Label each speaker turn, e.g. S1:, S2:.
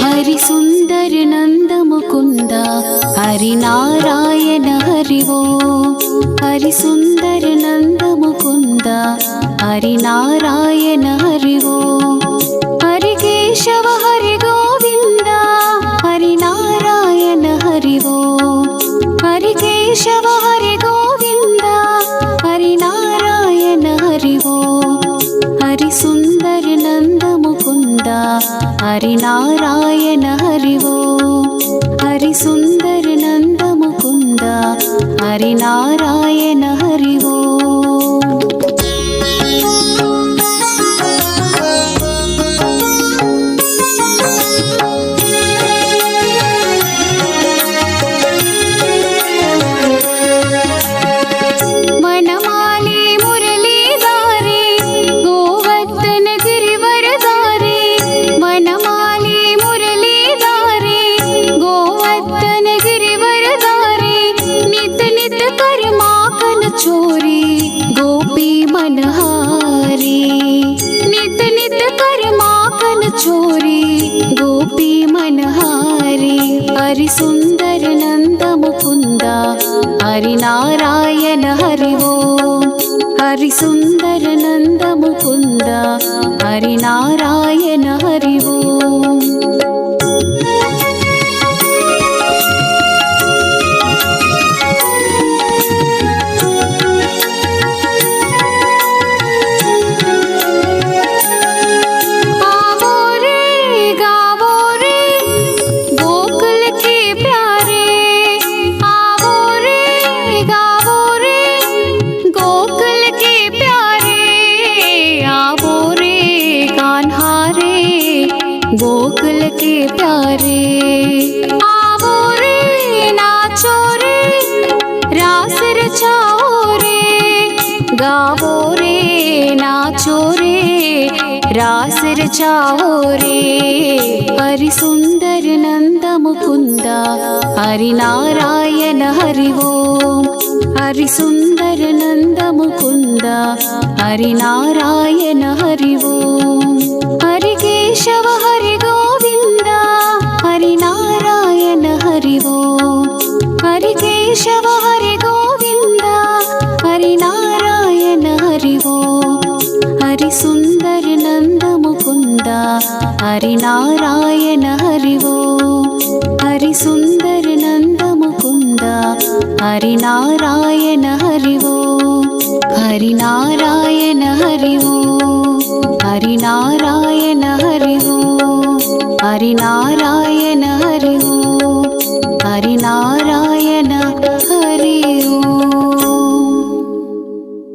S1: हरि सुंदर नंद मुकुंद हरि नारायण हरि वो। हरि सुंदर नंद मुकुंद हरि नारायण हरि वो। हरि केशव हरि गोविंद हरि नारायण हरि वो। हरि केशव हरि गोविंद हरि नारायण हरि वो। हरि सुंदर नंद मुकुंद हरि नारायण हरि वो। हरि सुंदर नंद मुकुंद हरि नारायण हरि वो। वनमाली मुरलीधारी गोवर्धन गिरिवरधारी। वनमाली मुरलीधारी गोवर्धन गिरिवरधारी। नित नित कर माखन चोरी गोपी मनहारी। नित नित कर माखन चोरी गोपी मनहारी। हरि सुंदर नंद मुकुंद हरि नारायण हरि वो। हरि सुंदर नंद मुकुंद हरि नारायण हरि वो। आवो रे गावो रे गोकुल के प्यारे। आवो रे गावो रे गोकुल के प्यारे। आवो रे कान्हा रे गोकुल के प्यारे। आवो रे नाचो रे रास रचाओ रे। गावो रे नाचो रे रास रचाओ रे। हरि सुंदर नंद मुकुंद हरि नारायण हरि वो। हरि सुंदर नंद मुकुंद हरि नारायण हरि वो। हरि केशव हरि गोविंद हरि नारायण हरि वो। हरि केशव हरि गोविंद हरि नारायण हरि वो। हरि सुंदर नंद मुकुंद हरि नारायण हरि वो। हरि सुंदर नंद मुकुंद हरि नारायण हरि वो। हरि नारायण हरि वो। हरि नारायण हरि वो। हरि नारायण हरि वो। हरि नारायण